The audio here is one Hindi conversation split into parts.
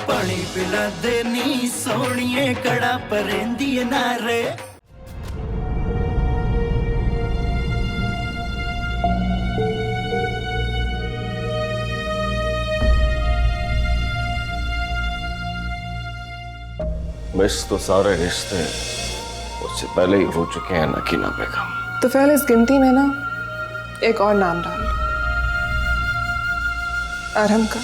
पानी पिला देनी सोनिए कड़ा परेंदी नारे। मिस तो सारे रिश्ते उससे पहले ही हो चुके हैं नकीना बेगम। तो फिर इस गिनती में ना एक और नाम डाल लो, अरहम का।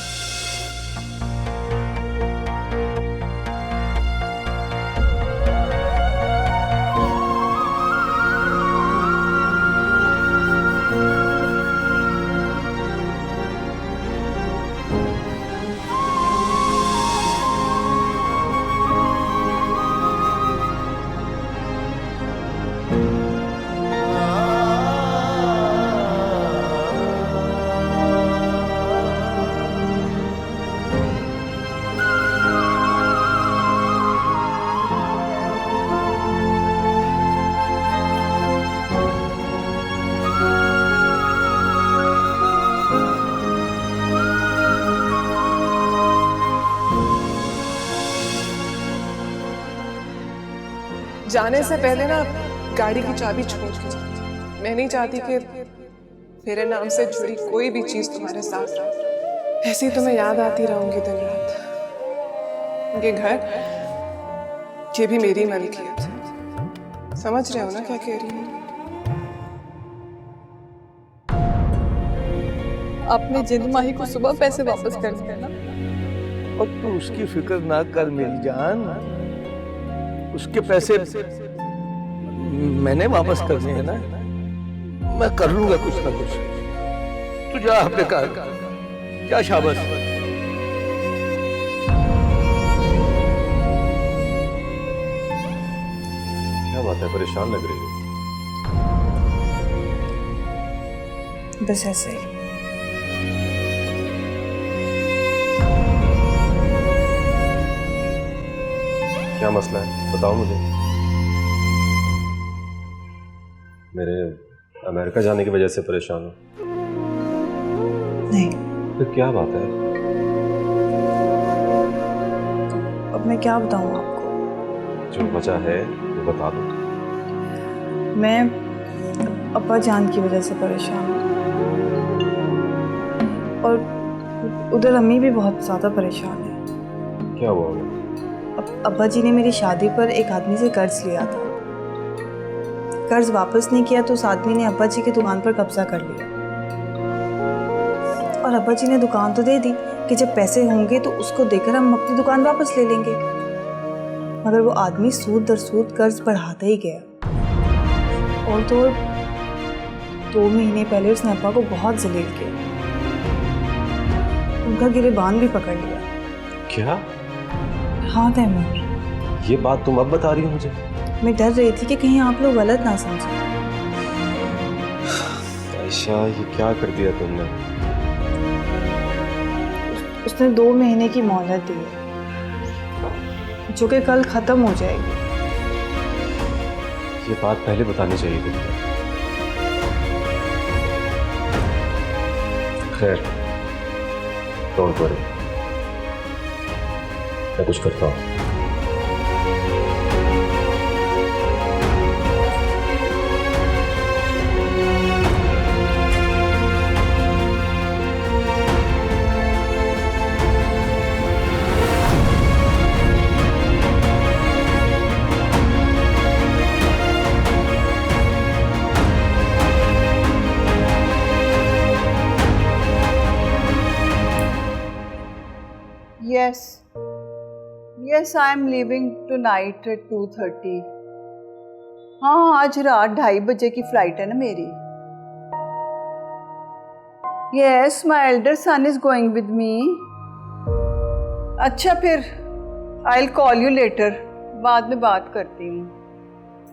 जाने से पहले ना गाड़ी की चाबी छोड़ दो। मैं नहीं चाहती कि मेरे नाम से जुड़ी कोई भी चीज तुम्हारे साथ रहे। ऐसे ही तुम्हें याद आती रहूंगी दिन रात। ये घर, ये भी मेरी मलकियत है। समझ रहे हो ना क्या कह रही हूँ? आपने जिंद माही को सुबह पैसे वापस कर दिए ना। और तू उसकी फिक्र ना कर मेरी जान, उसके पैसे मैंने वापस करने हैं ना, मैं कर लूंगा कुछ ना कुछ। तू जा अपने कार, जा शाबाश। क्या बात है, परेशान लग रही हो? बस ऐसे ही। क्या मसला है, बताओ मुझे। मेरे अमेरिका जाने की वजह से परेशान हो? नहीं। फिर क्या बात है? अब मैं क्या बताऊं आपको? जो वजह है वो बता दो। मैं अब्बा जान की वजह से परेशान हूँ और उधर अम्मी भी बहुत ज़्यादा परेशान है। क्या हुआ उन्हें? अब्बा जी ने मेरी शादी पर एक आदमी से कर्ज लिया था। कर्ज वापस नहीं किया तो उस आदमी ने अब्बा जी की दुकान पर कब्जा कर लिया। और अब्बा जी ने दुकान तो दे दी कि जब पैसे होंगे तो उसको देकर हम अपनी दुकान वापस ले लेंगे, मगर वो आदमी सूद दर सूद कर्ज बढ़ाता ही गया। और तो 2 महीने पहले उसने अब्बा को बहुत जलील किया, उनका गिरेबान भी पकड़ लिया। क्या? हाँ तैमूर, ये बात तुम अब बता रही हो मुझे? मैं डर रही थी कि कहीं आप लोग गलत ना समझें। आयशा, ये क्या कर दिया तुमने? उसने 2 महीने की मोहलत दी है, जो कि कल खत्म हो जाएगी। ये बात पहले बतानी चाहिए थी। खैर, डोंट वरी, मैं कुछ करता हूँ। Yes, I am leaving tonight at 2:30. हाँ, आज रात 2:30 बजे की फ्लाइट है ना मेरी। Yes, my elder son is going with me. अच्छा फिर I'll call you later. बाद में बात करती हूँ।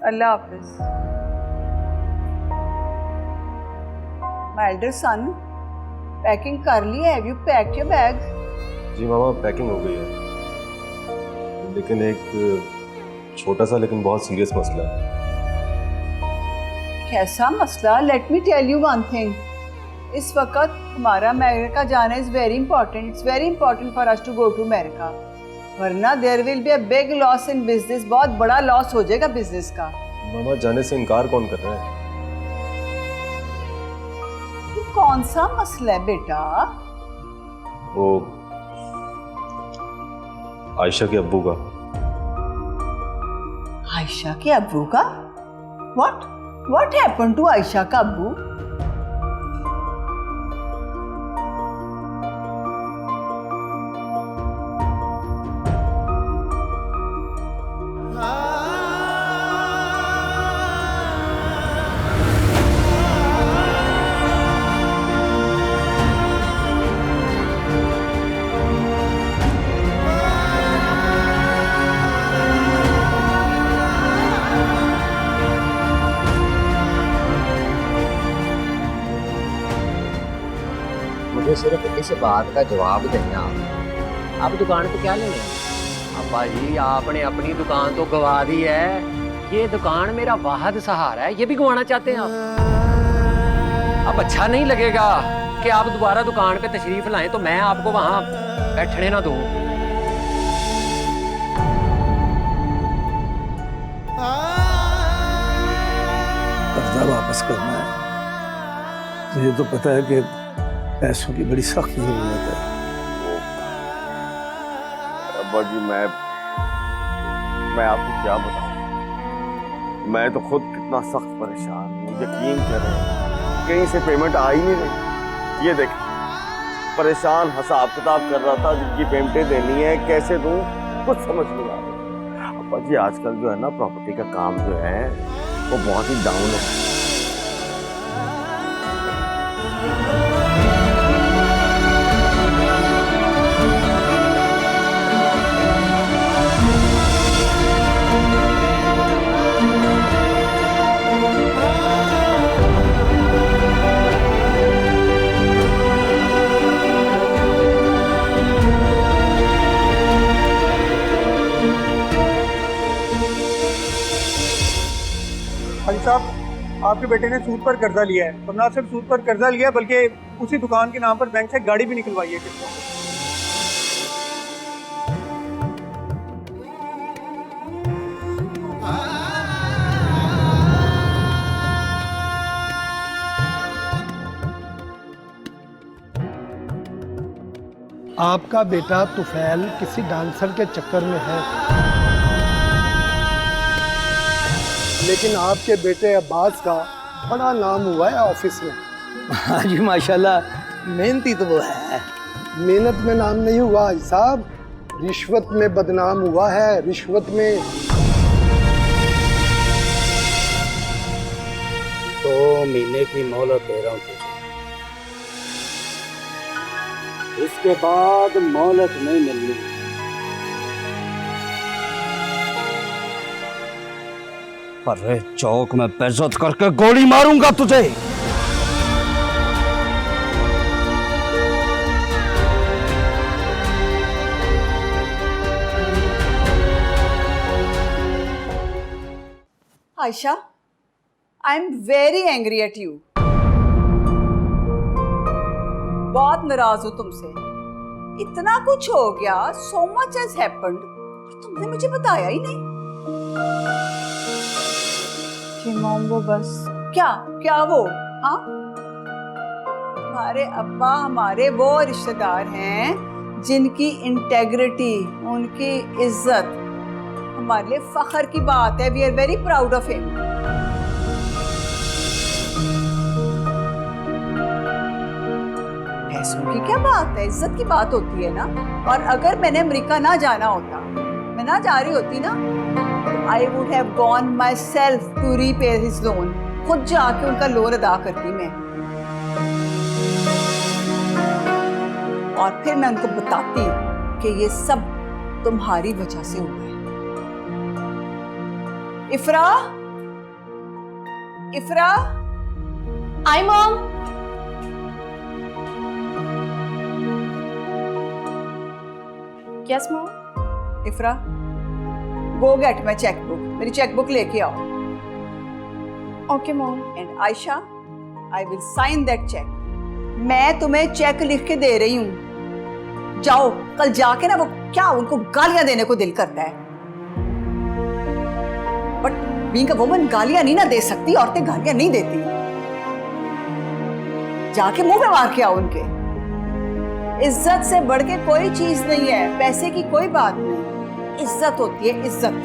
अल्लाह हाफिज। My elder son, पैकिंग कर ली? Have you packed your bags? जी मामा, पैकिंग हो गई है, लेकिन एक छोटा सा लेकिन बहुत सीरियस मसला है। कैसा मसला? Let me tell you one thing. इस वक्त हमारा अमेरिका जाना is very important. It's very important for us to go to America. वरना there will be a big loss in business, बहुत बड़ा लॉस हो जाएगा बिजनेस का। मामा जाने से इनकार कौन कर रहा है? ये कौन सा मसला है बेटा? वो आयशा के अब्बू का। आयशा के अब्बू का? What happened to आयशा का अब्बू? मुझे सिर्फ इस बात का जवाब देना, आप दुकान पे क्या लेने? अब्बा जी आपने अपनी दुकान तो गवा दी है, ये दुकान मेरा वाहद सहारा है, ये भी गंवाना चाहते हैं आप? अब अच्छा नहीं लगेगा कि आप दोबारा दुकान पे तशरीफ लाएं तो मैं आपको वहां बैठने ना दूं। कर्जा वापस करना है, मुझे तो पता है कि पैसों की बड़ी सख्त जरूरत है। अब्बा जी मैं आपको क्या बताऊं, मैं तो खुद कितना सख्त परेशान हूँ। यकीन करें कहीं से पेमेंट आ ही नहीं रही। ये देखें, परेशान हिसाब किताब कर रहा था, जिनकी पेमेंटें देनी है कैसे दूं कुछ समझ नहीं आ रहा। अब्बा जी आजकल जो है ना प्रॉपर्टी का काम जो है वो बहुत ही डाउन है। भाई साहब, आपके बेटे ने सूद पर कर्जा लिया है, और ना सिर्फ सूद पर कर्जा लिया बल्कि उसी दुकान के नाम पर बैंक से गाड़ी भी निकलवाई है किस्तों पे। आपका बेटा तुफैल किसी डांसर के चक्कर में है, लेकिन आपके बेटे अब्बास का बड़ा नाम हुआ है ऑफिस में। हाँ जी माशाल्लाह, मेहनती तो वो है। मेहनत में नाम नहीं हुआ भाई साहब, रिश्वत में बदनाम हुआ है, रिश्वत में। 2 महीने की मोहलत दे रहा हूँ तुझे, इसके बाद मोहलत नहीं मिलनी। अरे चौक में बेइज्जत करके गोली मारूंगा तुझे। Ayesha, I am very angry at you. बहुत नाराज हूं तुमसे। इतना कुछ हो गया, so much has happened, तुमने मुझे बताया ही नहीं। मॉम वो बस क्या वो, हाँ हमारे अब्बा हमारे वो रिश्तेदार हैं जिनकी इंटेग्रिटी, उनकी इज्जत हमारे लिए फख्र की बात है। We are very proud of him. पैसों की क्या बात है, इज्जत की बात होती है ना। और अगर मैंने अमेरिका ना जाना होता, मैं ना जा रही होती ना, I would have gone myself to repay his loan. खुद जाके उनका लोन अदा करती मैं, और फिर मैं उनको बताती कि ये सब तुम्हारी वजह से हुआ है। Ifra, I mom. Yes mom. Ifra, go get my chequebook, मेरी चेकबुक लेके आओ। Okay mom. And Ayesha, I will sign that cheque. मैं तुम्हें चेक लिख के दे रही हूँ, जाओ कल जाके ना, वो क्या उनको गालियां देने को दिल करता है, बट बीइंग अ वुमन गालियां नहीं ना दे सकती, औरतें गालियां नहीं देती। जाके मुंह में मार के आओ उनके। इज्जत से बढ़ के कोई चीज नहीं है, पैसे की कोई बात नहीं, इज्जत होती है इज्जत।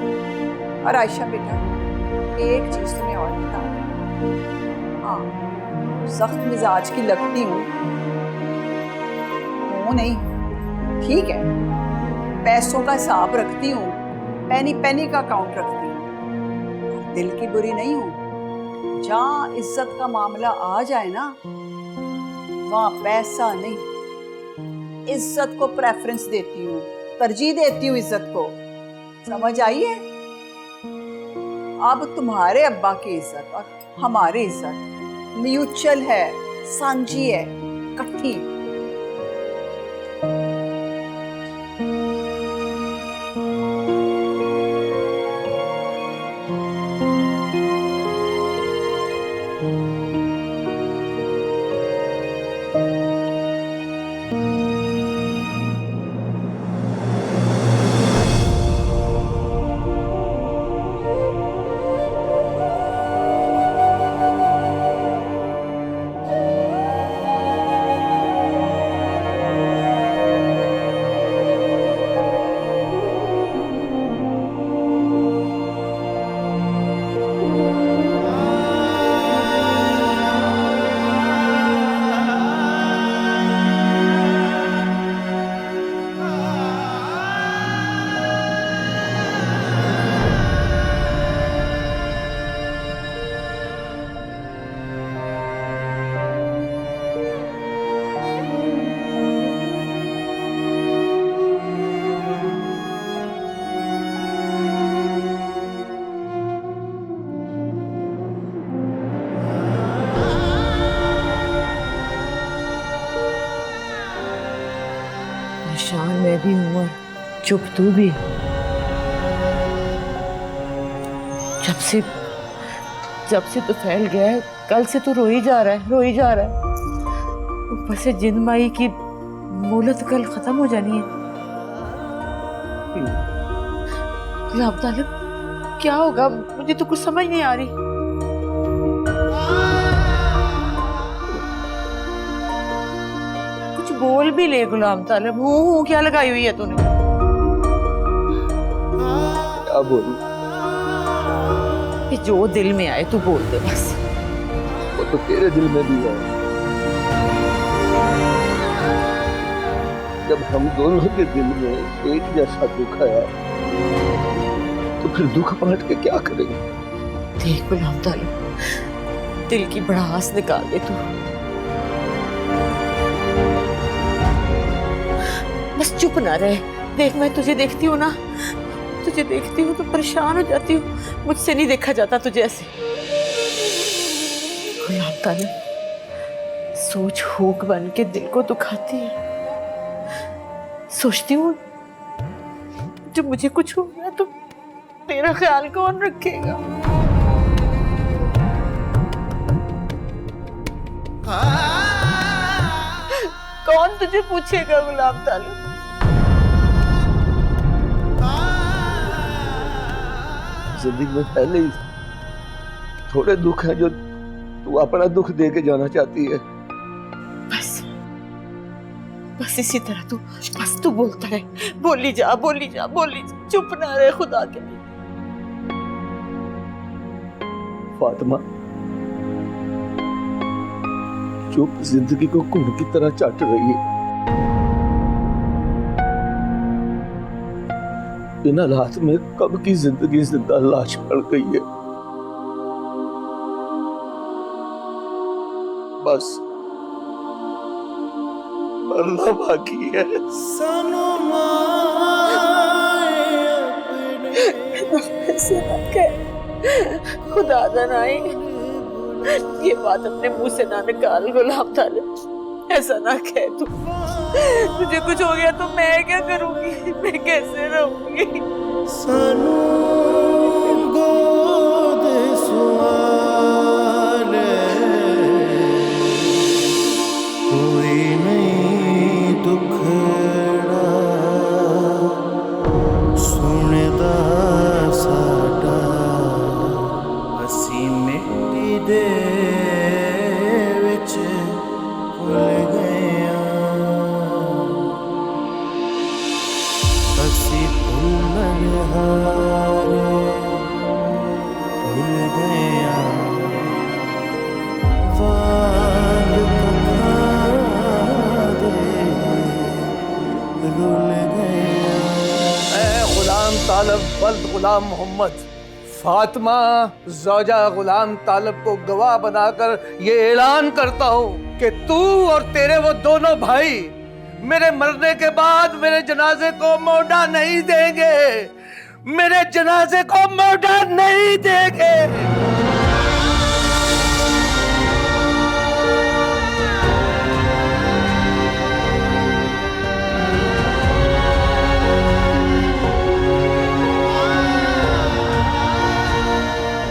और आयशा बेटा एक चीज तुम्हें और बता, हाँ सख्त मिजाज की लगती हूँ नहीं, ठीक है, पैसों का हिसाब रखती हूँ, पेनी पेनी का काउंट रखती हूँ, दिल की बुरी नहीं हूँ। जहाँ इज्जत का मामला आ जाए ना, वहाँ पैसा नहीं, इज्जत को प्रेफरेंस देती हूँ, तरजीह देती हूँ इज्जत को। समझ आई है? अब तुम्हारे अब्बा की इज्जत और हमारी इज्जत म्यूचुअल है, सांझी है, इकट्ठी। परेशान मैं भी हूँ और चुप तू भी। जब से तो फैल गया है, कल से तो रो ही जा रहा है। ऊपर से जिन माई की मोहलत कल खत्म हो जानी है। गुलाब तालिब क्या होगा, मुझे तो कुछ समझ नहीं आ रही। बोल भी ले गुलाम तालिब, हूँ क्या लगाई हुई है तूने? क्या बोलूं? जो दिल में आए तू बोल दे बस। वो तो तेरे दिल में भी है। जब हम दोनों के दिल में एक जैसा दुख है तो फिर दुख बांट के क्या करेंगे? देख गुलाम तालिब, दिल की भड़ास निकाल दे तू। बस चुप ना रहे। देख मैं तुझे देखती हूँ ना, तो परेशान हो जाती हूँ। मुझसे नहीं देखा जाता तुझे ऐसे। गुलाम तालिब, सोच हुक बन के दिल को दुखाती है। सोचती हूँ जब मुझे कुछ हो गया तो तेरा ख्याल कौन रखेगा? कौन तुझे पूछेगा गुलाम तालिब? जिंदगी में पहले ही थोड़े दुख हैं जो तू अपना दुख दे के जाना चाहती है। बस इसी तरह तू बोलता रहे, बोली जा, चुप ना रहे खुदा के लिए। फातिमा, चुप जिंदगी को घुन की तरह चाट रही है। इन हालात में कब की जिंदगी जिंदा लाश पड़ गई है। बस मरना बाकी है। ऐसे ना कह, खुदा दनाई, ये बात अपने मुंह से ना निकाल गुलाम तालिब। ऐसा ना कह तू। तुझे कुछ हो गया तो मैं क्या करूंगी? मैं कैसे रहूंगी? कोई नहीं दुखड़ा भूल गया वाल रुल गया। गुलाम तालब बल्द गुलाम मोहम्मद, फातिमा ज़ौजा गुलाम तालब को गवाह बनाकर ये ऐलान करता हूँ कि तू और तेरे वो दोनों भाई मेरे मरने के बाद मेरे जनाजे को मोड़ा नहीं देंगे, मेरे जनाजे को मोड़ा नहीं देंगे।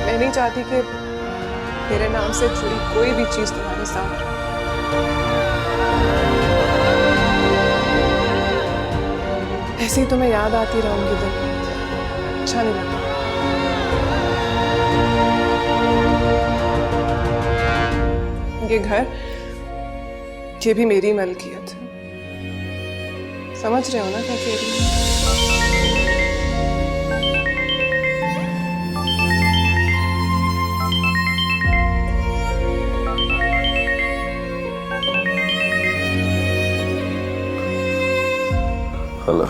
मैं नहीं चाहती कि मेरे नाम से जुड़ी कोई भी चीज तुम्हारे साथ रहे। ऐसे ही तुम्हें याद आती रहूंगी दिन रात। अच्छा नहीं लगता। ये घर, ये भी मेरी मलकियत है। समझ रहे हो ना क्या कह रही हूँ? हेलो।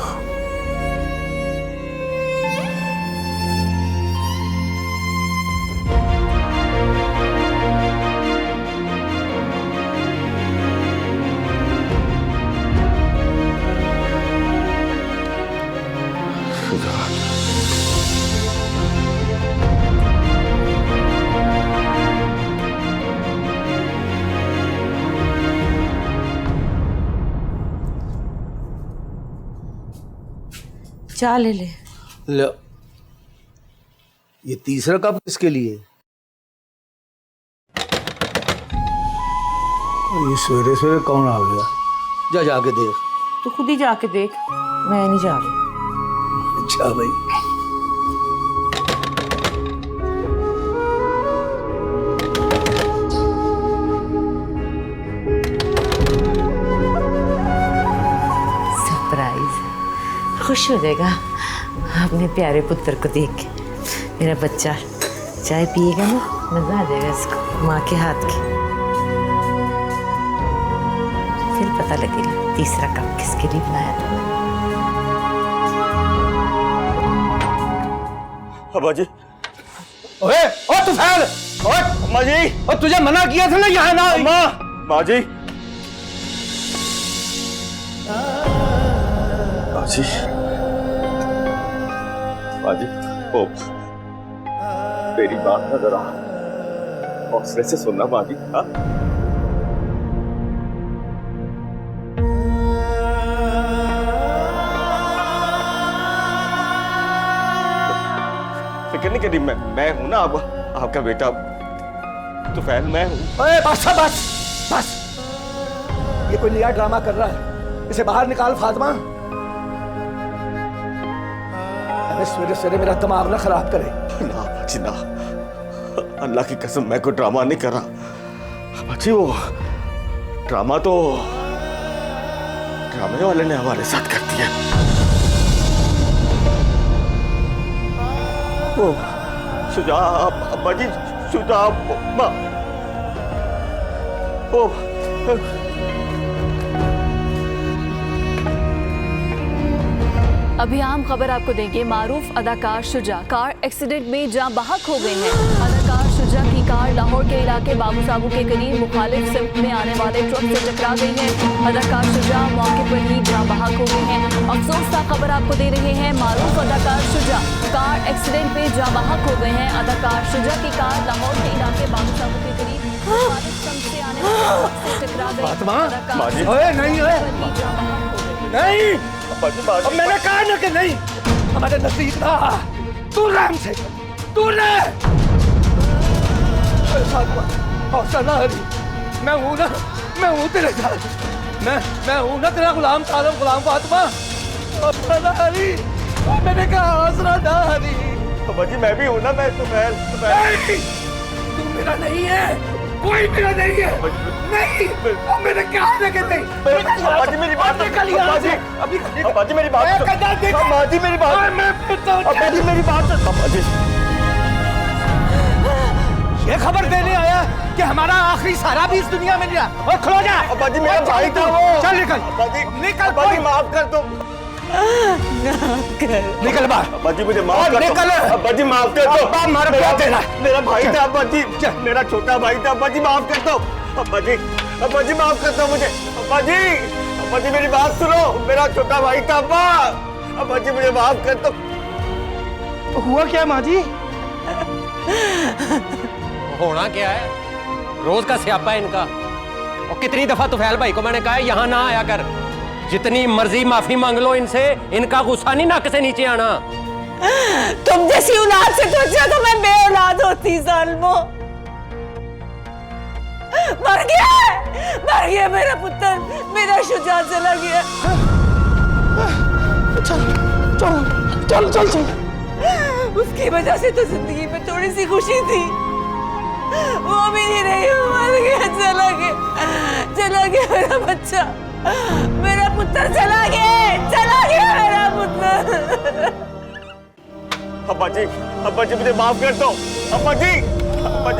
चाय ले ले। लो, ये तीसरा कप किसके लिए? ये सवेरे सवेरे कौन आ गया? जा जाके देख। तू खुद ही जाके देख, मैं नहीं जा रही। अच्छा भाई। सरप्राइज, खुश हो जाएगा अपने प्यारे पुत्र को देख के। मेरा बच्चा चाय पिएगा ना, मजा आ जाएगा इसको माँ के हाथ की। फिर पता लगेगा तीसरा कप किसके लिए बनाया था। अब्बा जी। ओए, ओ तुफैल, ओए अम्मा जी। और तुझे मना किया था ना यहाँ ना। अम्मा, माँ जी। माँ जी, माँ जी, ओ, मेरी बात ना जरा हौसले से सुनना माँ जी। हाँ, फिक्र नहीं करी, मैं हूं ना अब आपका बेटा तुफैल, मैं हूं। ओए बस बस बस, ये कोई नया ड्रामा कर रहा है, इसे बाहर निकाल फातिमा। अरे सवेरे सवेरे मेरा दिमाग ना खराब करे। ना बाजी ना, अल्लाह की कसम मैं कोई ड्रामा नहीं कर रहा बाजी। वो ड्रामा तो ड्रामे वाले ने हमारे साथ कर दिया। ओ सुजा, अब्बा जी, सुजा, अम्मा। ओ अभी आम खबर आपको देंगे। मारूफ अदाकार शुजा कार एक्सीडेंट में जाँ बहक हो गए हैं। अदाकार शुजा की कार लाहौर के इलाके बाबू साबू के करीब मुखालिफ सिम्त में आने वाले ट्रक से टकरा गई है। अदाकार शुजा मौके पर ही जाँ बहक हो गए हैं। अफसोसनाक खबर आपको दे रहे हैं। मारूफ अदाकार शुजा कार एक्सीडेंट में जाँ बहक हो गए हैं। अदाकार शुजा की कार लाहौर के इलाके बाबू साबू के करीब मुखालिफ सिम्त से आने वाले ट्रक से टकरा गई। नहीं, अब मैंने कहा ना कि नहीं, हमारे नजदीक ना। तू राम से तू रह। हौसला ना हरी, मैं हूं ना, मैं हूं तेरे साथ। मैं हूं ना तेरा गुलाम तालब, गुलाम फातिमा। हौसला ना हरी, मैंने कहा हौसला ना हरी। अब्बा जी मैं भी हूं ना, मैं तुफैल। तू मेरा नहीं है, कोई मेरा नहीं है। नहीं, मैंने कहा ना कि नहीं। अब्बा जी मेरी बात निकल यहाँ अब्बा जी मेरी बात अब्बा जी मेरी बात अब्बा जी मेरी बात अब्बा जी ये खबर देने आया कि हमारा आखिरी सहारा भी इस दुनिया में नहीं रहा। और खलो जा। अब्बा जी मेरा भाई था वो। चल निकल। अब्बा जी निकल। अब्बा जी माफ कर दो। निकल बाहर। अब्बा जी मुझे माफ कर दो। निकल। अब्बा जी माफ कर दो। अब्बा मर गया तेरा। मेरा भाई था अब्बा जी, मेरा छोटा भाई था। अब्बा जी माफ कर दो। अब्बा जी माफ कर दो मुझे। अब्बा जी मेरी बात सुनो, मेरा छोटा भाई था अब्बा जी मुझे माफ कर दो। तो हुआ क्या माँ जी? होना क्या है, रोज का स्यापा है इनका। और कितनी दफा तुफैल भाई को मैंने कहा है यहाँ ना आया कर, जितनी मर्जी माफी मांग लो इनसे, इनका गुस्सा नहीं नाक से नीचे आना। तुम जैसी औलाद से तो अच्छा तो मैं बेऔलाद होती जालिमो। मर गया मेरा पुत्र, मेरा शुजा चला गया। चल उसकी वजह से तो जिंदगी में थोड़ी सी खुशी थी, वो भी नहीं रही। मर गया, चला गया मेरा बच्चा, मेरा पुत्र चला गया मेरा पुत्र। अब्बा जी मुझे माफ कर दो। अब्बा जी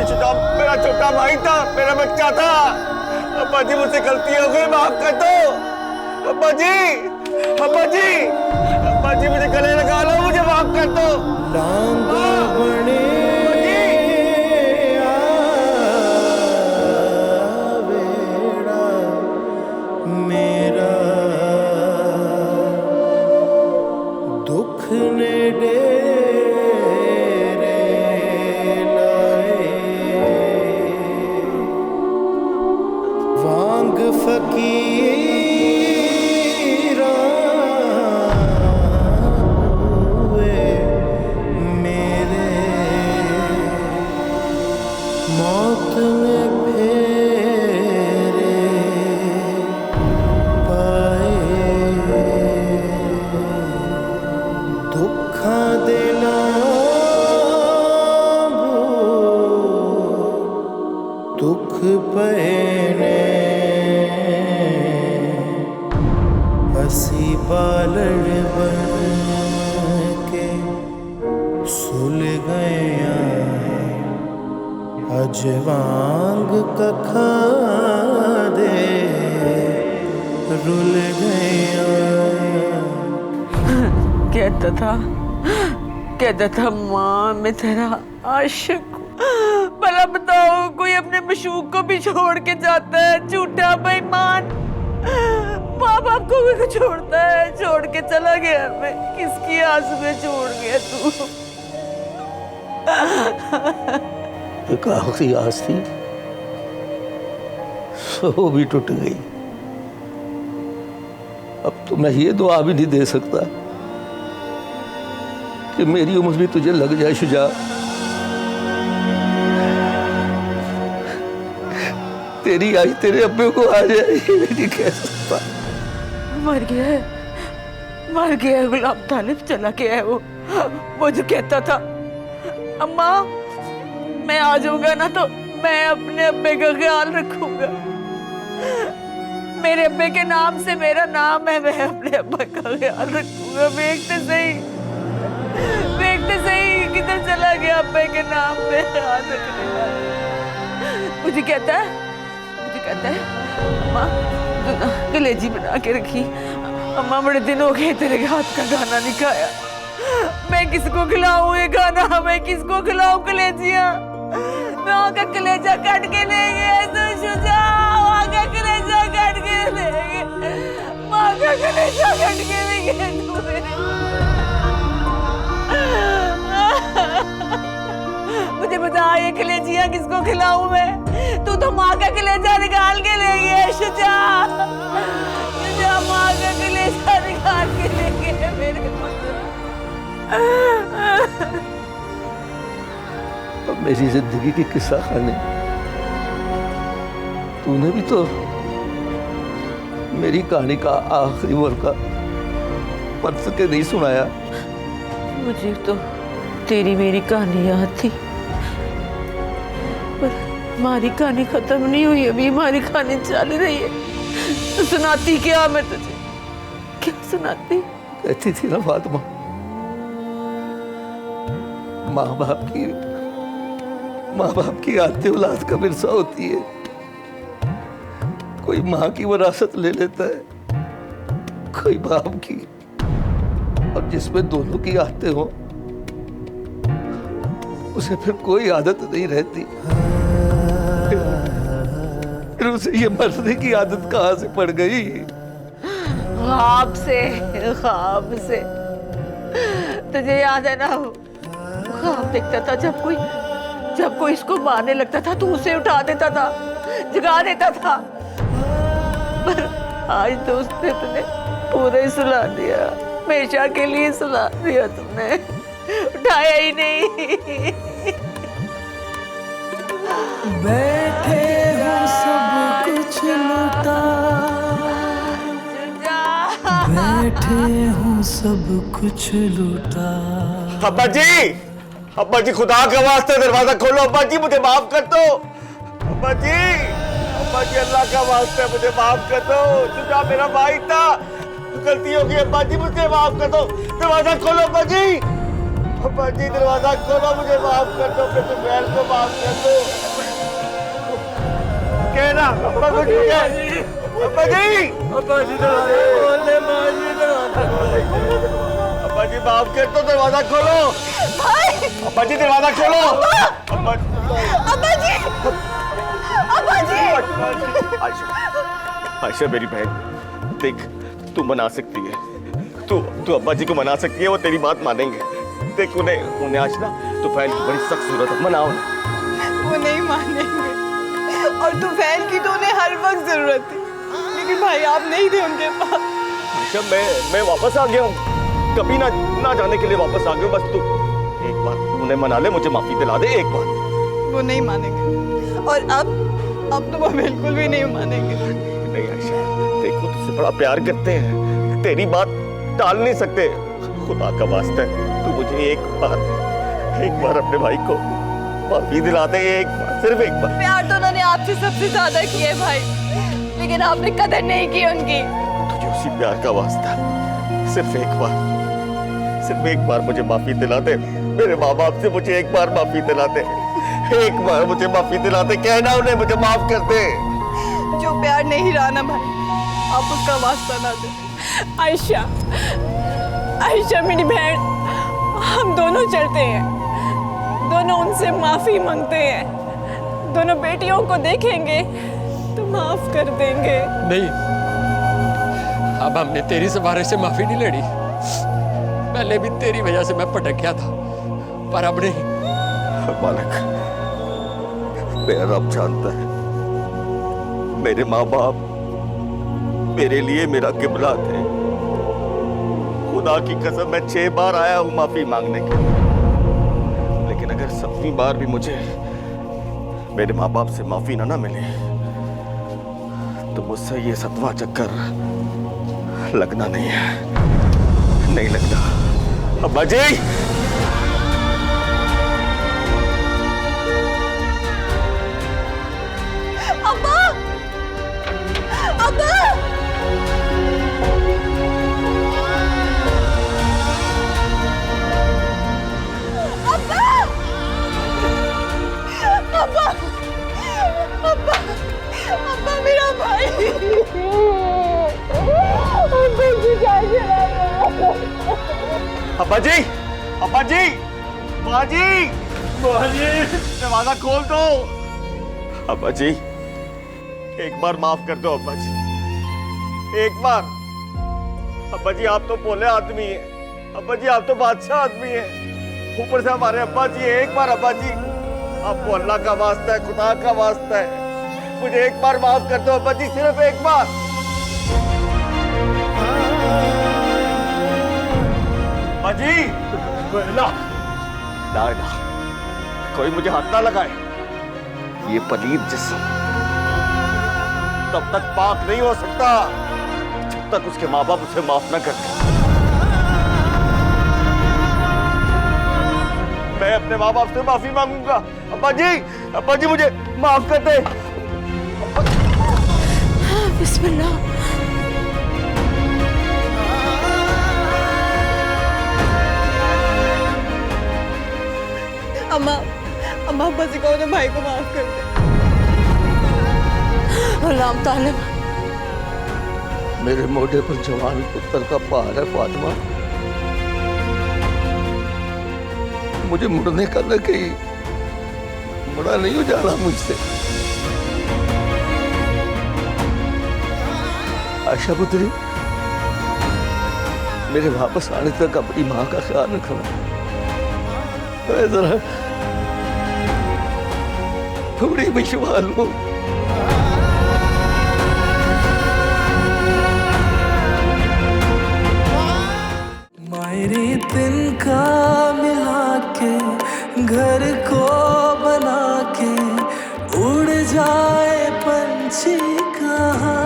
शुजा मेरा छोटा भाई था, मेरा बच्चा था। अब्बा जी मुझसे गलती हो गई, माफ कर दो। अब्बा जी मुझे गले लगा लो, मुझे माफ कर दो। मेरा दुख ने डेरे लाए, वांग फकीरा हुए मेरे, मौत ने फेरे पाए, दुखा देना दुख पहने, हसी बालड़ बन के सुल गया, अजवांग कखा दे रुल गया। कहता था माँ मैं तेरा आशिक हूँ। भला बताओ, कोई अपने मशूक को भी छोड़ के जाता है? झूठा बेईमान, माँ बाप को भी छोड़ता है, छोड़ के चला गया। मैं किसकी आस में छोड़ गया तू? एक आखिरी आस थी, सो भी टूट गई। अब तो मैं ये दुआ भी नहीं दे सकता कि मेरी उम्र भी तुझे लग जाए शुजा। तेरी आज तेरे अब्बे को आ जाए, ये भी नहीं कह सकता। मर गया है गुलाम तालिब, चला गया है वो जो कहता था अम्मा मैं आ जाऊंगा ना तो मैं अपने अब्बे का ख्याल रखूंगा, मेरे अब्बे के नाम से मेरा नाम है, मैं अपने अब्बा का ख्याल रखूंगा। देखते सही किधर चला गया अब्बे के नाम पे ख्याल रखने वाला। मुझे कहता है अम्मा कलेजी बना के रखी, अम्मा बड़े दिन हो गए तेरे हाथ का खाना नहीं खाया, मैं किसको खिलाऊं ये खाना, मैं किसको खिलाऊं कलेजियां? मैं वहाँ का कलेजा काट के ले गया तो शुजा, वहाँ का कलेजा काट के ले गया, माँ का कलेजा काट के ले गया तू मेरे। मुझे बता ये कलेजियां किसको खिलाऊं मैं? तू तो माँ का कलेजा निकाल के ले गया शुजा, माँ का कलेजा निकाल के ले गया मेरे पुत्र। अब मेरी जिंदगी की किस्सा खाने तूने भी तो मेरी कहानी का आखिरी वर्का पढ़ के नहीं सुनाया। मुझे तो तेरी मेरी कहानी याद थी, पर हमारी कहानी खत्म नहीं हुई, अभी हमारी कहानी चल रही है। तो सुनाती क्या मैं तुझे? क्या सुनाती? कहती थी ना फातिमा, माँ बाप की आते औलाद का विरसा होती है। कोई माँ की विरासत ले लेता है, कोई बाप की, और जिसमें दोनों की आते हो उसे फिर कोई आदत नहीं रहती। फिर उसे ये मरने की आदत कहाँ से पड़ गई? ख्वाब से तुझे याद है ना, वो ख्वाब देखता था जब कोई इसको मारने लगता था तो उसे उठा देता था, जगा देता था। पर आज तो उसने तुझे पूरे सुला दिया, हमेशा के लिए सुला दिया। तुमने उठाया ही नहीं। बैठे हो सब कुछ लुटा, बैठे हो सब कुछ लुटा। अब्बा जी खुदा का वास्ते दरवाजा खोलो। अब्बा जी मुझे माफ कर दो। अब्बा जी अल्लाह का वास्ते मुझे माफ कर दो। तुझा मेरा भाई था, गलती होगी। अब्बा जी मुझे माफ कर दो। दरवाजा खोलो अब्बा जी दरवाजा खोलो, मुझे माफ कर दो। अपने बहन को माफ कर दो। कहना अब्बा जी अब्बा जी माफ कर दो। दरवाजा खोलो अब्बा जी, दरवाजा खोलो। आयशा मेरी बहन, देख तू मना सकती है, तू अब्बा जी को मना सकती है, वो तेरी बात मानेंगे। देख उन्हें आज ना तूफैन की बड़ी सख्त जरूरत है, मनाओ ना। वो नहीं मानेंगे, और तूफैन की तो उन्हें हर वक्त जरूरत थी, लेकिन भाई आप नहीं थे उनके पास। आयशा मैं वापस आ गया हूँ, कभी ना जाने के लिए वापस आ गया हूँ। बस तू एक बार उन्हें मना ले, मुझे माफी दिला दे एक बार। वो नहीं मानेंगे, और अब तो वो बिल्कुल भी नहीं मानेंगे। नहीं आयशा, देखो तुझसे बड़ा प्यार करते हैं, तेरी बात टाल नहीं सकते। खुदा का वास्ता है, तू मुझे एक बार अपने भाई को माफी दिला दे, एक बार, सिर्फ एक बार। प्यार तो उन्होंने आपसे सबसे ज्यादा किया है भाई, लेकिन आपने कदर नहीं की उनकी। तुझे उसी प्यार का वास्ता, सिर्फ एक बार मुझे माफी दिला दे। मेरे माँ बाप से मुझे एक बार माफी दिला दे, एक बार मुझे माफी दिला दे। कहना उन्हें मुझे माफ कर दे। जो प्यार नहीं रहा ना भाई, आप उसका वास्ता ना दे। आयशा मेरी बहन, हम दोनों चलते हैं, दोनों उनसे माफी मांगते हैं, दोनों बेटियों को देखेंगे तो माफ कर देंगे। नहीं, अब हमने तेरी सवारी से माफी नहीं लड़ी। पहले भी तेरी वजह से मैं भटक गया था, पर अब नहीं। मालिक, मेरा रब जानता है, मेरे माँ बाप मेरे लिए मेरा किबला थे। खुदा की कसम मैं 6 बार आया हूं माफी मांगने के लिए, लेकिन अगर 7वीं बार भी मुझे मेरे माँ बाप से माफी ना मिले तो मुझसे ये 7वां चक्कर लगना नहीं है, नहीं लगता। अब्बा जी, अब्बा मेरा भाई। अब्बा जी, माँ जी, दरवाजा खोल दो। अब्बा जी, एक बार माफ कर दो अब्बा जी, एक बार। अब्बा जी आप तो भोले आदमी हैं, अब्बा जी आप तो बादशाह आदमी हैं, ऊपर से हमारे अब्बा जी। एक बार अब्बा जी, आपको अल्लाह का वास्ता है, खुदा का वास्ता है, मुझे एक बार माफ कर दो अब्बा जी, सिर्फ एक बार। अब्बा जी, ना, कोई मुझे हाथ ना लगाए। ये पलीद जिस्म तब तक पाक नहीं हो सकता जब तक उसके माँ बाप उसे माफ ना करते। मैं अपने माँ बाप से माफी मांगूंगा। अब्बा जी मुझे माफ कर दे। बिस्मिल्लाह। अब्बा से कहो ना भाई को माफ कर दे। गुलाम तालिब, मेरे मोढे पर जवान पुत्र का भार है फातिमा। मुझे मुड़ने का न कहीं, मुड़ा नहीं हो जाना मुझसे। आशा पुत्री, मेरे वापस आने तक अपनी माँ का ख्याल रखना। मैं जरा थोड़ी विश्वास हूँ। मायरे तिनका मिला के घर को बना के उड़ जाए पंछी कहाँ।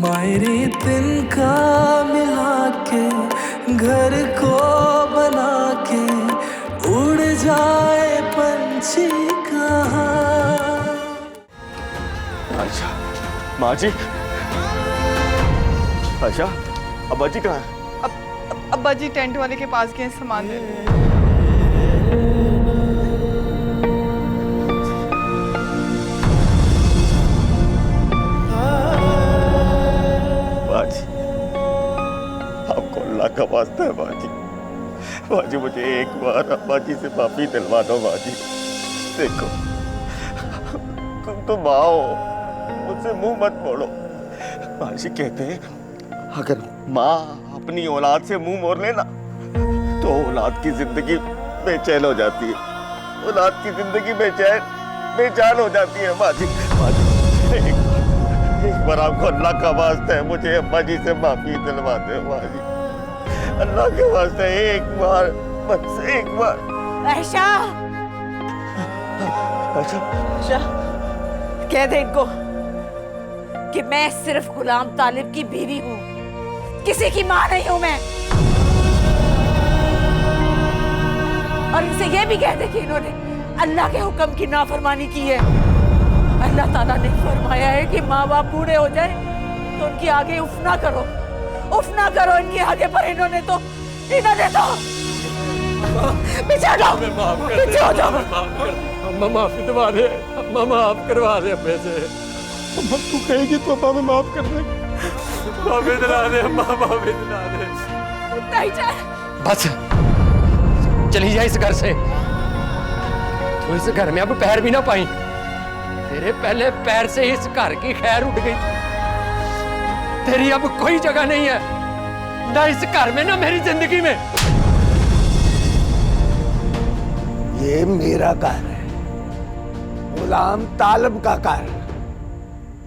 मायरे तिनका मिला के घर को बना के उड़ जाए पंछी कहाँ। अच्छा माँ जी, अच्छा अब्बा जी कहाँ है? अब्बा जी टेंट वाले के पास गए सामान लेने। बाजी, आपको अल्लाह का वास्ता है बाजी। बाजी मुझे एक बार अब्बा जी से माफी दिलवा दो बाजी। देखो तुम तो माँ हो, मुझसे मुंह मत मोड़ो। बाजी कहते हैं अगर माँ अपनी औलाद से मुंह मोड़ लेना तो औलाद की जिंदगी बेचैन हो जाती है। औलाद की जिंदगी बेचैन हो जाती है। बाजी बाजी एक बार आपको अल्लाह का वास्ता है, मुझे अब्बा जी से माफी दिलवा दे बाजी। अल्लाह के वास्ते एक बार, बस एक बार। आयशा, अच्छा कह दे इनको कि मैं सिर्फ गुलाम तालिब की बीवी हूँ, किसी की माँ नहीं हूँ मैं। और इनसे ये भी कह दे कि इन्होंने अल्लाह के हुक्म की नाफरमानी की है। अल्लाह ताला ने फरमाया है कि माँ बाप बूढ़े हो जाए तो उनके आगे उफ ना करो इनके आगे। पर इन्होंने तो पीछे हटो, पीछे हो जाओ। अम्मा माफी दवा दे, अम्मा माफ करवा दे अब्बे से। अम्मा तू कहेगी तो अम्मा मैं माफ कर दे। माफी दिला दे अम्मा, माफी दिला दे। नहीं जा। बस चली जा इस घर से। तू इस घर में अब पैर भी ना पाई। तेरे पहले पैर से इस घर की खैर उठ गई। तेरी अब कोई जगह नहीं है, ना इस घर में ना मेरी जिंदगी में। ये मेरा घर है, गुलाम तालिब का घर।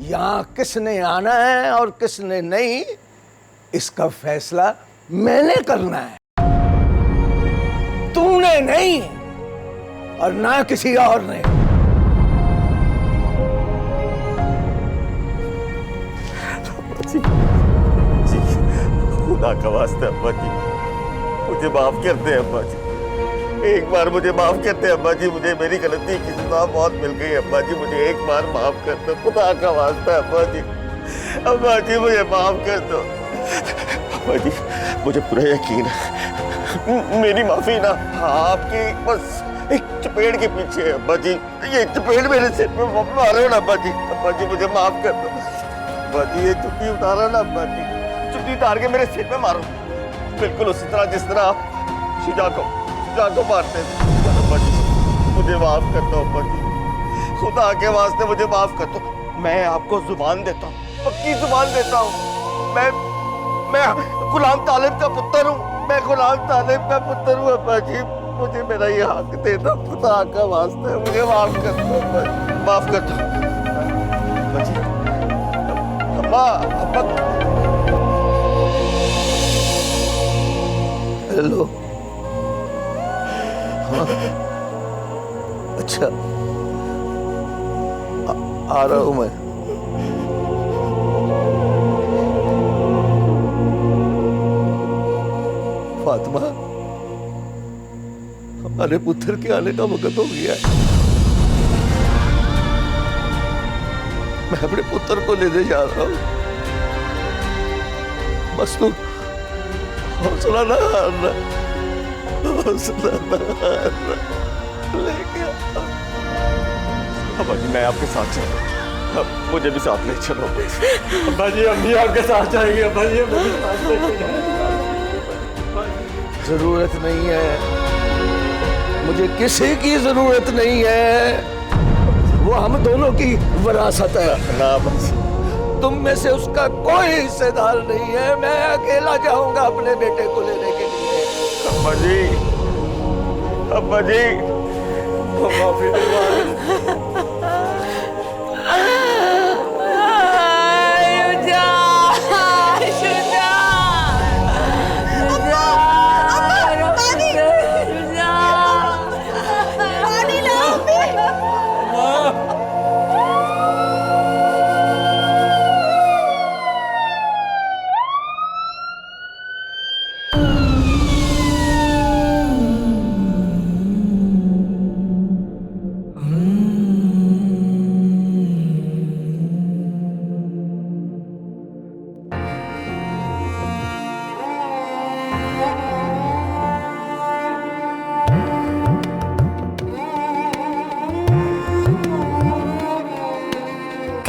यहाँ किसने आना है और किसने नहीं, इसका फैसला मैंने करना है, तूने नहीं और ना किसी और ने। खुदा का वास्ता अब्बा जी, मुझे माफ करते हैं अब्बा जी। एक बार मुझे माफ करते हैं अब्बा जी। मुझे मेरी गलती की सजा बहुत मिल गई अब्बा जी। मुझे एक बार माफ कर दो, खुदा का वास्ता अब्बा जी। अब्बा जी मुझे माफ कर दो अब्बा जी। मुझे पूरा यकीन है मेरी माफी ना आपकी बस एक चपेट के पीछे है अब्बा जी। ये चपेट मेरे सिर पे मारो ना अब्बा जी। अब्बा जी मुझे माफ कर दो अब्बा जी। ये चुप्पी उतारा ना अब्बा जी, चुप्पी उतार के मेरे सिर पे मारो, बिल्कुल उसी तरह जिस तरह आप शुजा को मारते थे। अब्बा जी मुझे माफ कर दो अब्बा जी, खुदा के वास्ते मुझे माफ कर दो। मैं आपको जुबान देता हूँ, पक्की जुबान देता हूँ। मैं गुलाम तालिब का पुत्र हूँ, मैं गुलाम तालिब का पुत्र हूँ अब्बा जी। मुझे मेरा ये हक दे दो, खुदा का वास्ते मुझे माफ कर दो अब्बा जी, माफ कर दो अब्बा जी। अब्बा हेलो, हाँ अच्छा आ रहा हूं मैं। फातिमा, हमारे पुत्र के आने का वक्त हो गया है। मैं अपने पुत्र को लेने जा रहा हूं। बस तू हौसला ना हारना, हौसला ना हारना। लेके आओ। अब्बा जी मैं आपके साथ चलूँ, मुझे भी साथ ले चलो। अब्बा जी हम भी आपके साथ जाएंगे। अब्बा जी हम भी साथ लेके जाएंगे। जरूरत नहीं है, मुझे किसी की जरूरत नहीं है। वो हम दोनों की विरासत है ना, बस तुम में से उसका कोई हिस्सेदार नहीं है। मैं अकेला जाऊंगा अपने बेटे को लेने के लिए। अब्बा जी, अब्बा जी माफी दिलवा।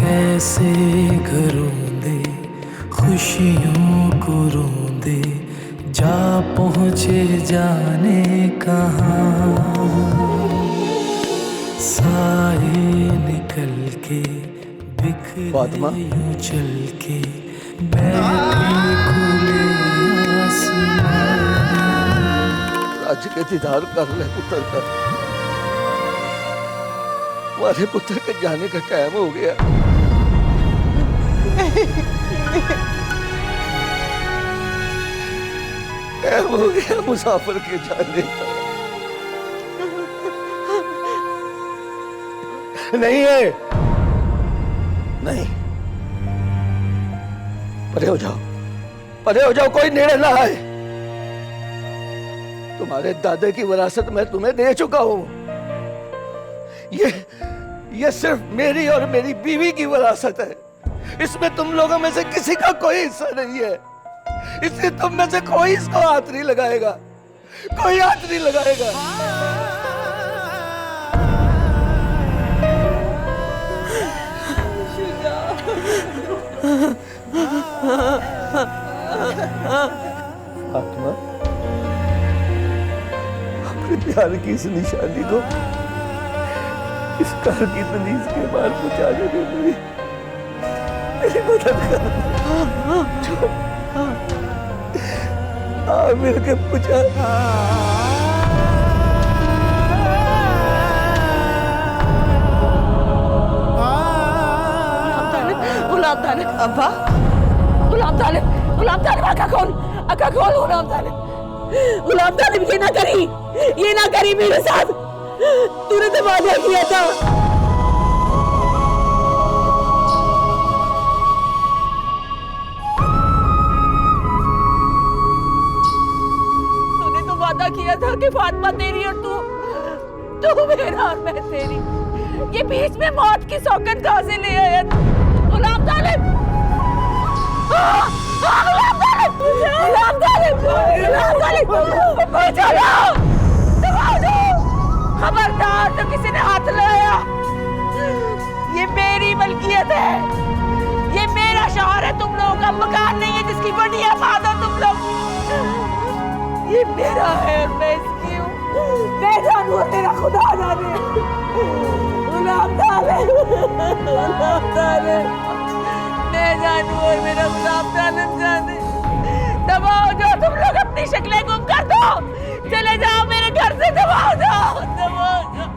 कैसे घरोंदे खुशियों को रोंदे, जा पहुँचे जाने कहाँ। साए निकल के बिखरे यूं चल के, बैठे खुले आसमान। राज्य के दीदार कर ले पुत्र का। हमारे पुत्र के जाने का टाइम हो गया। टाइम हो गया मुसाफिर के जाने का। नहीं है, नहीं, परे हो जाओ, परे हो जाओ, कोई नेड़े ना आए। तुम्हारे दादा की विरासत मैं तुम्हें दे चुका हूं। ये सिर्फ मेरी और मेरी बीवी की विरासत है। इसमें तुम लोगों में से किसी का कोई हिस्सा नहीं है, इसलिए तुम में से कोई इसको हाथ नहीं लगाएगा, कोई हाथ नहीं लगाएगा। फातिमा, अपने प्यार की इस निशानी को इस घर की तमीज के बाहर पहुंचाने दे मेरी मदद कर। मिल के पूछा। गुलाम तालिब, अब्बा, गुलाम तालिब, गुलाम तालिब, आका खोल, गुलाम तालिब, गुलाम तालिब, ये ना करी मेरे साथ। तूने तो वादा किया था। तूने तो वादा किया था कि फातिमा तेरी और तू मेरा और मैं तेरी। ये बीच में मौत की सौगंध कहां से ले आया? गुलाम तालिब, गुलाम तालिब, गुलाम तालिब, गुलाम तालिब, चलो, खबरदार तो किसी ने हाथ लगाया। ये मेरी मलकियत है, ये मेरा शहर है, तुम लोगों का मकान नहीं है जिसकी बड़ी आबाद हो तुम लोग। ये मेरा है और मैं इसकी हूँ। मैं जानू और तेरा खुदा जाने। गुलाम तालिब, गुलाम तालिब, मैं जानू और मेरा गुलाम तालिब जाने। दबाओ जाओ तुम लोग, अपनी शक्लें गुम कर दो, चले जाओ मेरे घर से, दबाओ जाओ, दबाओ जाओ।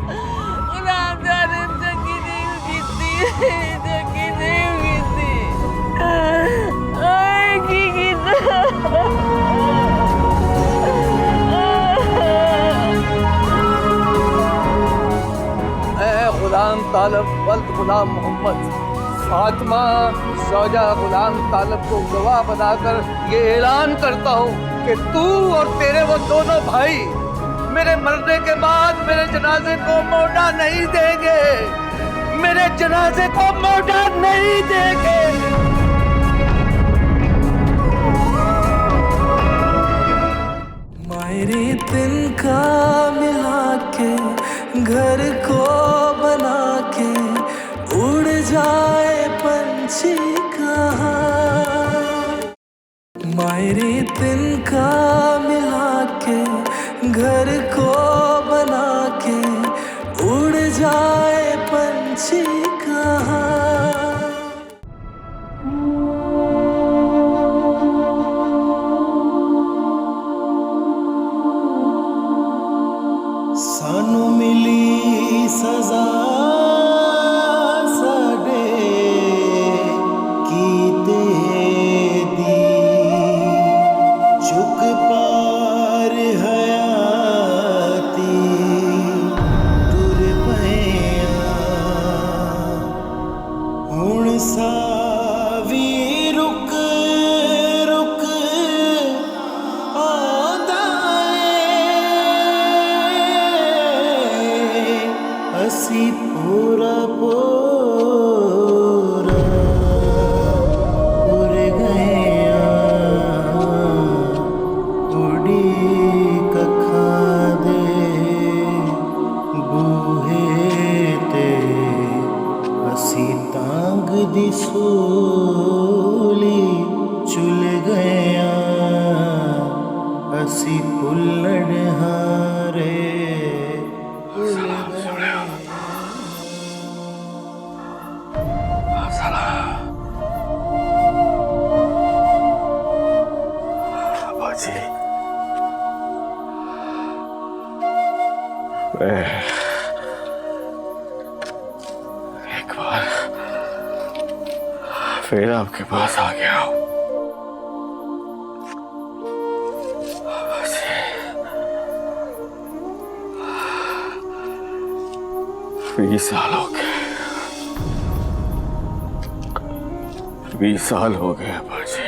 गुलाम तालिब जंगी नहीं उगीती, जंगी नहीं उगीती, गुलाम तालिब वल्द गुलाम मोहम्मद फातिमा ज़ौजा गुलाम तालिब को गवाह बनाकर ये ऐलान करता हूँ कि तू और तेरे वो दोनों भाई मेरे मरने के बाद मेरे जनाजे को मोटा नहीं देंगे, मेरे जनाजे को मोटा नहीं देंगे। मेरे दिन का मिला के वायरे तिनका मिला के घर को बना के उड़ जाए पंछी कहाँ। सानू मिली सजा साडे कीते दी चुक पार हयाती तुर पया हुण सावी रुक रुक आंदा असी पूरा पूरा उड़ गया उड़ी कखा दे बूहे ते असी तांग दी सूली चुल गया असी पुल्लड़ हारे बाजी मैं एक बार फिर आपके पास आ गया हूँ। बाजी, 20 साल हो गए, 20 साल हो गए बाजी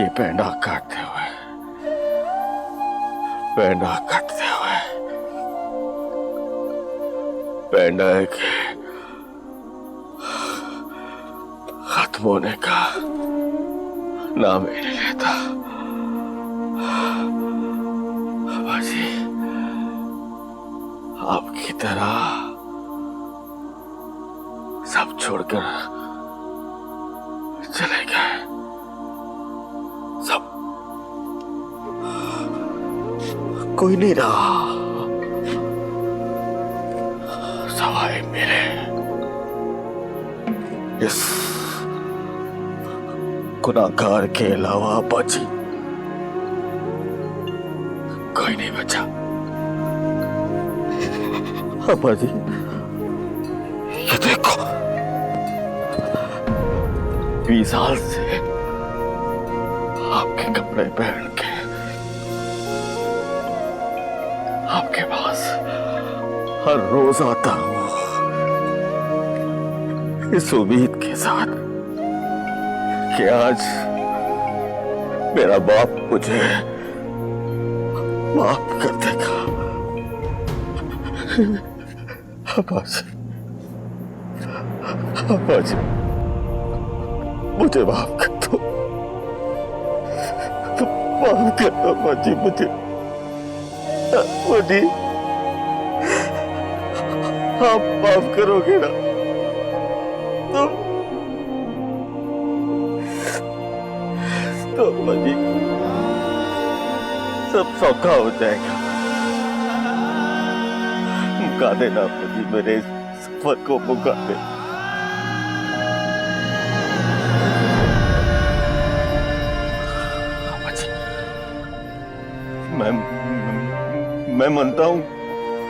ये पैंडा काटते हुए, पैंडा काटते हुए। पैंडा एक खत्म होने का नाम ही नहीं लेता। बाजी आपकी तरह सब छोड़कर चले गए, सब कोई नहीं रहा सवाए मेरे इस गुनाहगार के अलावा बाजी कोई नहीं बचा। हाँ बाजी ये देखो 20 साल से आपके कपड़े पहन के आपके पास हर रोज आता हूं इस उम्मीद के साथ कि आज मेरा बाप मुझे माफ कर देगा। बाजी मुझे माफ कर दो, माफ कर दो बाजी मुझे। मुझे आप माफ करोगे ना तो बाजी सब सौखा हो जाएगा। मुका देना बाजी, मेरे सफर को मुका दे। मैं मानता हूं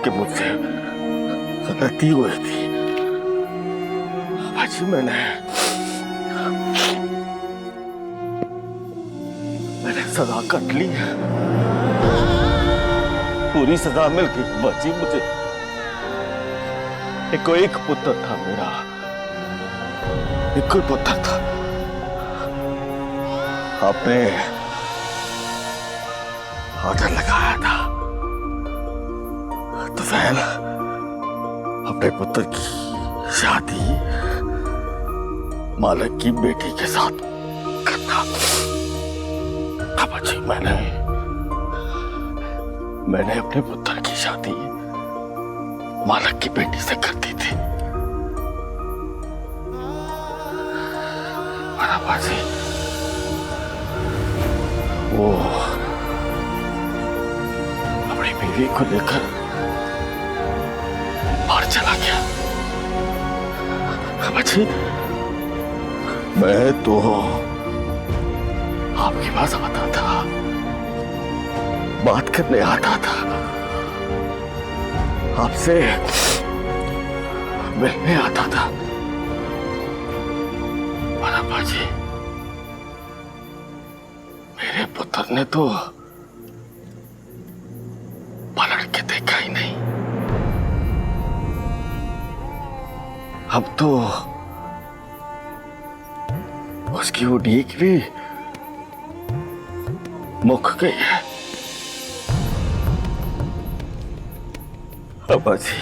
कि मुझसे गलती हुई थी बाजी। मैंने सजा कट ली है, पूरी सजा मिल गई बाजी मुझे। एक पुत्र था मेरा, एक पुत्र था। आपने ऑर्डर लगाया था तो फैल अपने पुत्र की शादी मालिक की बेटी के साथ करना। अब अच्छी मैंने अपने पुत्र की शादी मालिक की बेटी से कर दी थी। बाजी वो अपनी बीवी को लेकर बाहर चला गया। अबाजी, मैं तो आपके पास आता था, बात करने आता था, आपसे मिलने आता था। पर अबाजी, मेरे पुत्र ने तो पलट के देखा ही नहीं। अब तो उसकी उड़ीक भी मुक गई है। अबाजी,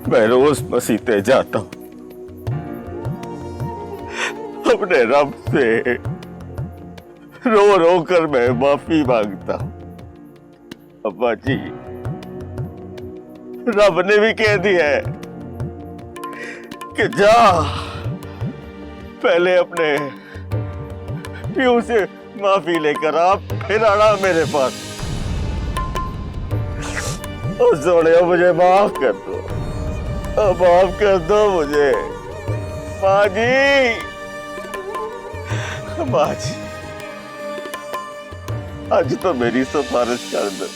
मैं रोज मसीते जाता हूं, अपने रब से रो रो कर मैं माफी मांगता हूं। अबाजी, रब ने भी कह दिया है कि जा पहले अपने प्यू से माफी लेकर आ, फिर आना मेरे पास। और सोनिया, मुझे माफ कर दो, माफ कर दो मुझे। माँ जी, माँ जी, आज तो मेरी सिफारिश कर दो।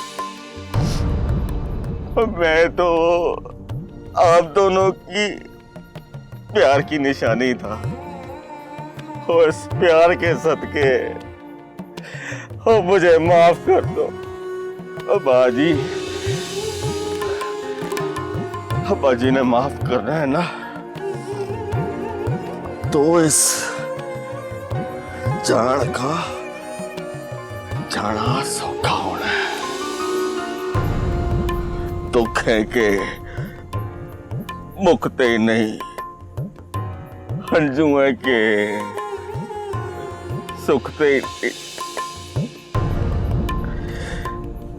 मैं तो आप दोनों की प्यार की निशानी था, और इस प्यार के सदके हो मुझे माफ कर दो। बाजी, बाजी ने माफ करना है ना, तो इस जान का जाना सौखा होना है। दुख है कि मुकते ही नहीं, हंजू है कि सुखते ही नहीं।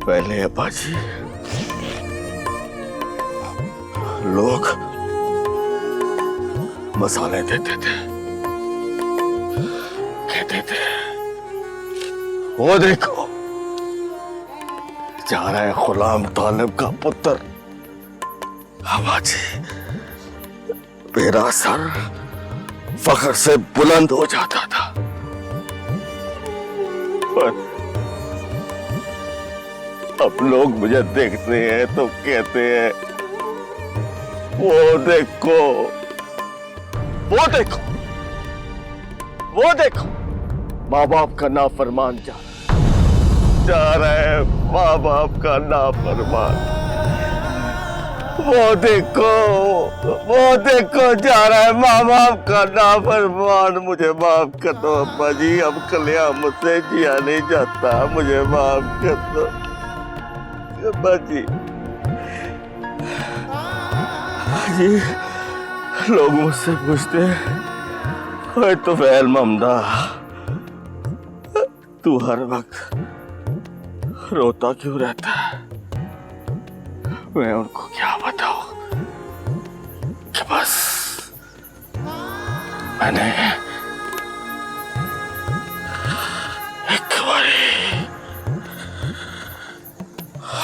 पहले अब्बाजी लोग मसाले देते थे, कहते थे वो देखो जा रहा है गुलाम तालिब का पुत्र। अब्बाजी, मेरा सर फख्र से बुलंद हो जाता था, पर अब लोग मुझे देखते हैं तो कहते हैं वो देखो, वो देखो, वो देखो, माँ बाप का नाफरमान जा रहा है, माँ बाप का नाफरमान। वो देखो जा रहा है माँ बाप का नाफरमान। मुझे माफ कर दो अब्बा जी, अब कलिया मुझसे जिया नहीं जाता, मुझे माफ कर दो अब्बा जी। जी, लोग मुझसे पूछते हैं तो फैल ममदा, तू हर वक्त रोता क्यों रहता है? मैं उनको क्या बताऊं कि बस मैंने एक बारी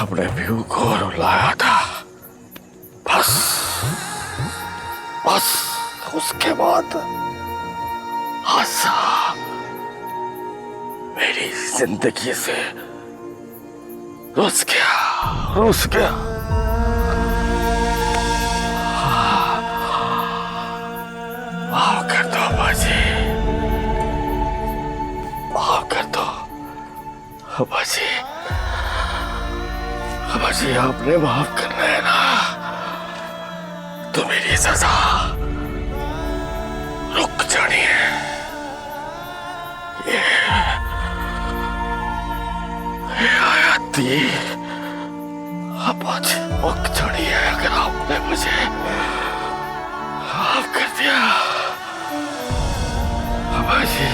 अपने व्यू को रुलाया था, बस बस उसके बाद आशा मेरी जिंदगी से रुस गया। माफ कर दो अब्बाजी, माफ कर दो अब्बाजी। अब्बाजी, आपने माफ करना है ना, तो मेरी सजा रुक जानी है। ये आयाती अब्बाजी रुक जानी है। अगर आपने मुझे माफ कर दिया अब्बाजी,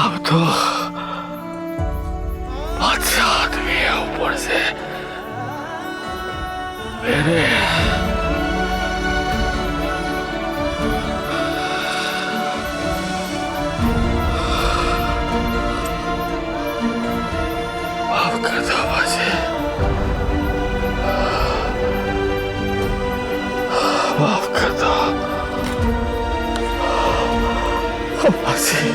अब तो बादशाह आदमी है, ऊपर से मेरे अब्बासी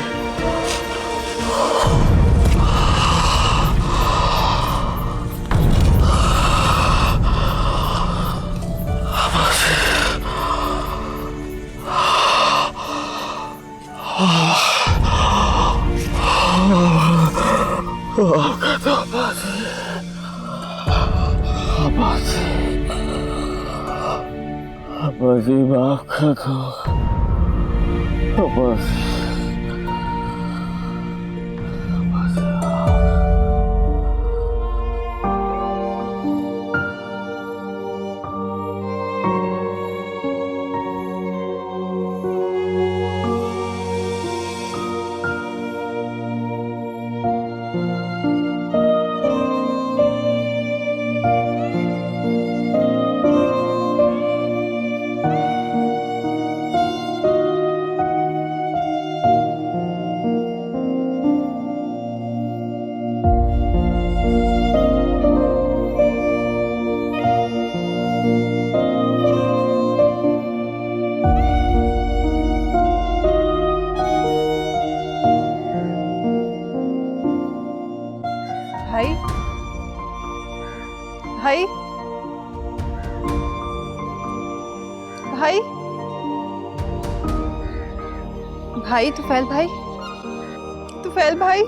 अब्बासी माफ कर दो अब्बासी भाई भाई भाई भाई तुफैल भाई तुफैल भाई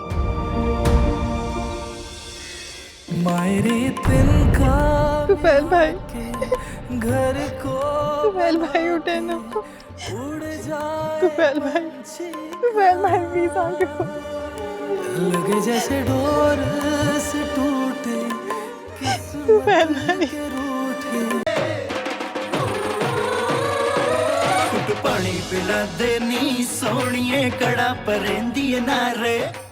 तुफैल भाई तुफैल भाई उठे ना तुफैल भाई प्लीज आके लगे जैसे डोर से टूटे तुफैल भाई पानी पिला दे नी सोनिए कड़ा परेंदी नारे